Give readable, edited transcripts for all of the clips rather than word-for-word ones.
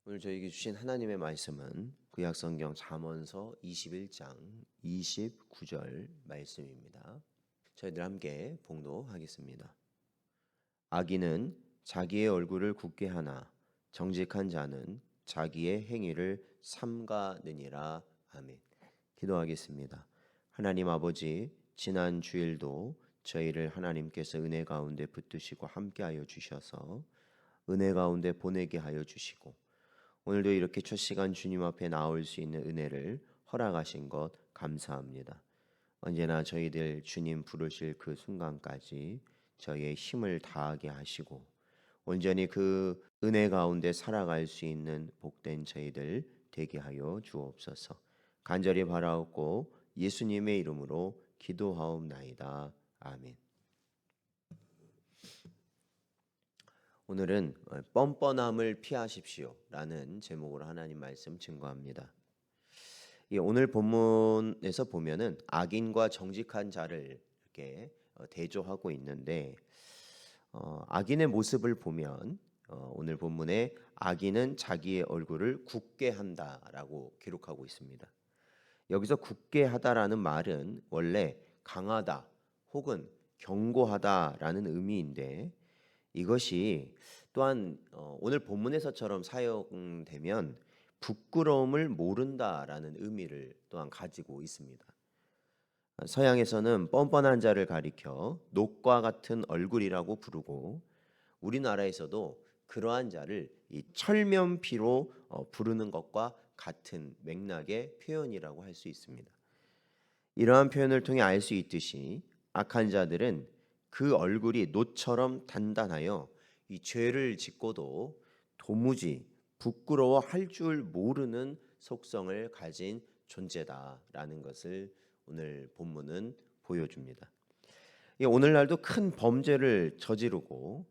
오늘 저에게 주신 하나님의 말씀은 구약성경 잠언서 21장 29절 말씀입니다. 저희들 함께 봉독하겠습니다. 악인은 자기의 얼굴을 굳게 하나 정직한 자는 자기의 행위를 삼가느니라. 아멘. 기도하겠습니다. 하나님 아버지, 지난 주일도 저희를 하나님께서 은혜 가운데 붙드시고 함께하여 주셔서 은혜 가운데 보내게 하여 주시고 오늘도 이렇게 첫 시간 주님 앞에 나올 수 있는 은혜를 허락하신 것 감사합니다. 언제나 저희들 주님 부르실 그 순간까지 저희의 힘을 다하게 하시고 온전히 그 은혜 가운데 살아갈 수 있는 복된 저희들 되게 하여 주옵소서. 간절히 바라옵고 예수님의 이름으로 기도하옵나이다. 아멘. 오늘은 뻔뻔함을 피하십시오 라는 제목으로 하나님 말씀 증거합니다. 오늘 본문에서 보면은 악인과 정직한 자를 이렇게 대조하고 있는데 악인의 모습을 보면 오늘 본문에 악인은 자기의 얼굴을 굳게 한다라고 기록하고 있습니다. 여기서 굳게 하다라는 말은 원래 강하다 혹은 경고하다라는 의미인데 이것이 또한 오늘 본문에서처럼 사용되면 부끄러움을 모른다라는 의미를 또한 가지고 있습니다. 서양에서는 뻔뻔한 자를 가리켜 녹과 같은 얼굴이라고 부르고 우리나라에서도 그러한 자를 이 철면피로 부르는 것과 같은 맥락의 표현이라고 할 수 있습니다. 이러한 표현을 통해 알 수 있듯이 악한 자들은 그 얼굴이 놋처럼 단단하여 이 죄를 짓고도 도무지 부끄러워할 줄 모르는 속성을 가진 존재다라는 것을 오늘 본문은 보여줍니다. 오늘날도 큰 범죄를 저지르고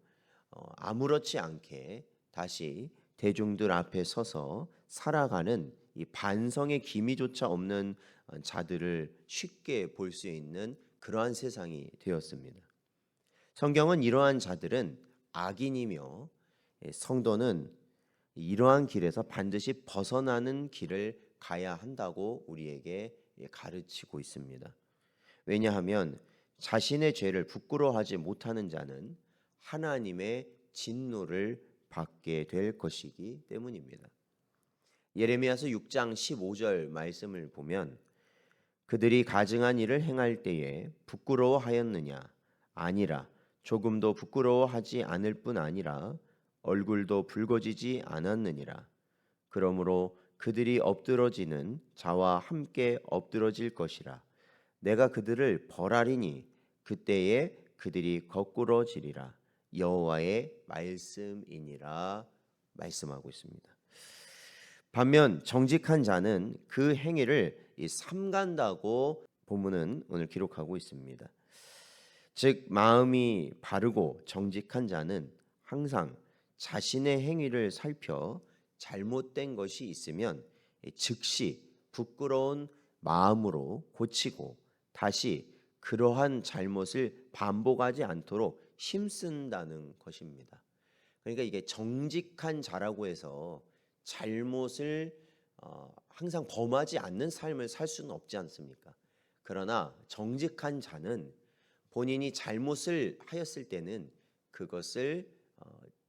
아무렇지 않게 다시 대중들 앞에 서서 살아가는 이 반성의 기미조차 없는 자들을 쉽게 볼 수 있는 그러한 세상이 되었습니다. 성경은 이러한 자들은 악인이며 성도는 이러한 길에서 반드시 벗어나는 길을 가야 한다고 우리에게 가르치고 있습니다. 왜냐하면 자신의 죄를 부끄러워하지 못하는 자는 하나님의 진노를 받게 될 것이기 때문입니다. 예레미야서 6장 15절 말씀을 보면 그들이 가증한 일을 행할 때에 부끄러워하였느냐? 아니라 조금도 부끄러워하지 않을 뿐 아니라 얼굴도 붉어지지 않았느니라. 그러므로 그들이 엎드러지는 자와 함께 엎드러질 것이라. 내가 그들을 벌하리니 그때에 그들이 거꾸러지리라. 여호와의 말씀이니라 말씀하고 있습니다. 반면 정직한 자는 그 행위를 삼간다고 본문은 오늘 기록하고 있습니다. 즉 마음이 바르고 정직한 자는 항상 자신의 행위를 살펴 잘못된 것이 있으면 즉시 부끄러운 마음으로 고치고 다시 그러한 잘못을 반복하지 않도록 힘쓴다는 것입니다. 그러니까 이게 정직한 자라고 해서 잘못을 항상 범하지 않는 삶을 살 수는 없지 않습니까? 그러나 정직한 자는 본인이 잘못을 하였을 때는 그것을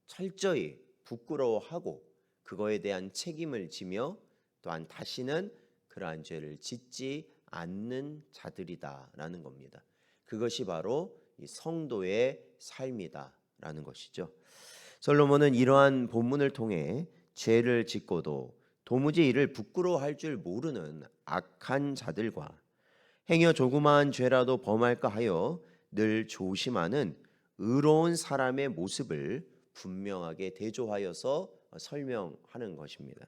철저히 부끄러워하고 그거에 대한 책임을 지며 또한 다시는 그러한 죄를 짓지 않는 자들이다라는 겁니다. 그것이 바로 이 성도의 삶이다라는 것이죠. 솔로몬은 이러한 본문을 통해 죄를 짓고도 도무지 이를 부끄러워할 줄 모르는 악한 자들과 행여 조그마한 죄라도 범할까 하여 늘 조심하는 의로운 사람의 모습을 분명하게 대조하여서 설명하는 것입니다.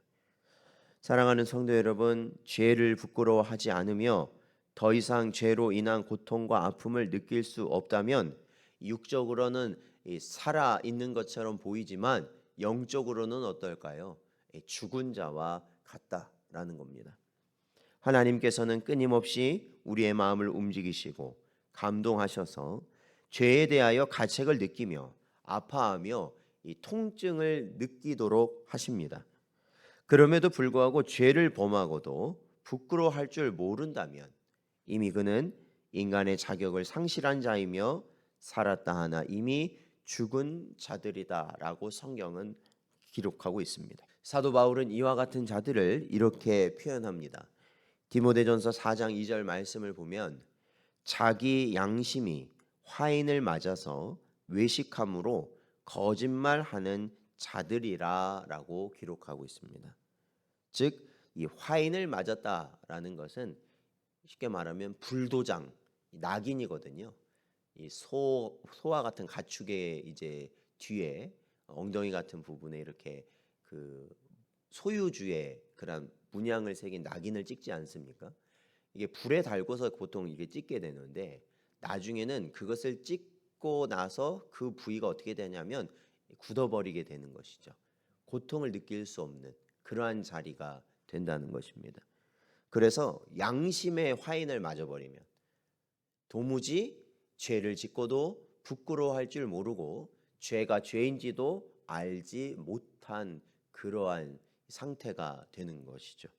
사랑하는 성도 여러분, 죄를 부끄러워하지 않으며 더 이상 죄로 인한 고통과 아픔을 느낄 수 없다면 육적으로는 살아 있는 것처럼 보이지만 영적으로는 어떨까요? 죽은 자와 같다라는 겁니다. 하나님께서는 끊임없이 우리의 마음을 움직이시고 감동하셔서 죄에 대하여 가책을 느끼며 아파하며 이 통증을 느끼도록 하십니다. 그럼에도 불구하고 죄를 범하고도 부끄러워할 줄 모른다면 이미 그는 인간의 자격을 상실한 자이며 살았다 하나 이미 죽은 자들이다라고 성경은 기록하고 있습니다. 사도 바울은 이와 같은 자들을 이렇게 표현합니다. 디모데전서 4장 2절 말씀을 보면 자기 양심이 화인을 맞아서 외식함으로 거짓말하는 자들이라라고 기록하고 있습니다. 즉, 이 화인을 맞았다라는 것은 쉽게 말하면 불도장, 낙인이거든요. 이 소와 같은 가축의 이제 뒤에 엉덩이 같은 부분에 이렇게 그 소유주의 그런 문양을 새긴 낙인을 찍지 않습니까? 이게 불에 달고서 보통 이게 찍게 되는데 나중에는 그것을 찍고 나서 그 부위가 어떻게 되냐면 굳어버리게 되는 것이죠. 고통을 느낄 수 없는 그러한 자리가 된다는 것입니다. 그래서 양심의 화인을 맞아버리면 도무지 죄를 짓고도 부끄러워할 줄 모르고 죄가 죄인지도 알지 못한 그러한 상태가 되는 것이죠.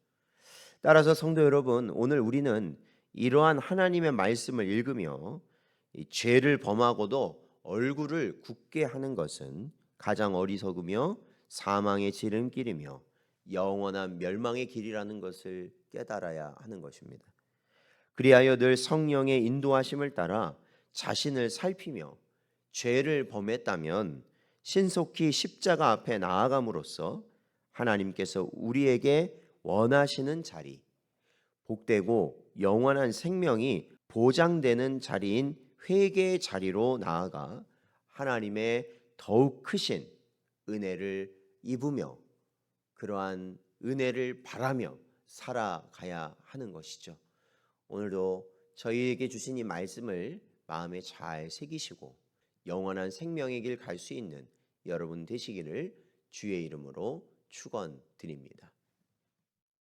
따라서 성도 여러분, 오늘 우리는 이러한 하나님의 말씀을 읽으며 이 죄를 범하고도 얼굴을 굳게 하는 것은 가장 어리석으며 사망의 지름길이며 영원한 멸망의 길이라는 것을 깨달아야 하는 것입니다. 그리하여 늘 성령의 인도하심을 따라 자신을 살피며 죄를 범했다면 신속히 십자가 앞에 나아감으로써 하나님께서 우리에게 원하시는 자리, 복되고 영원한 생명이 보장되는 자리인 회개의 자리로 나아가 하나님의 더욱 크신 은혜를 입으며 그러한 은혜를 바라며 살아가야 하는 것이죠. 오늘도 저희에게 주신 이 말씀을 마음에 잘 새기시고 영원한 생명의 길 갈 수 있는 여러분 되시기를 주의 이름으로 축원드립니다.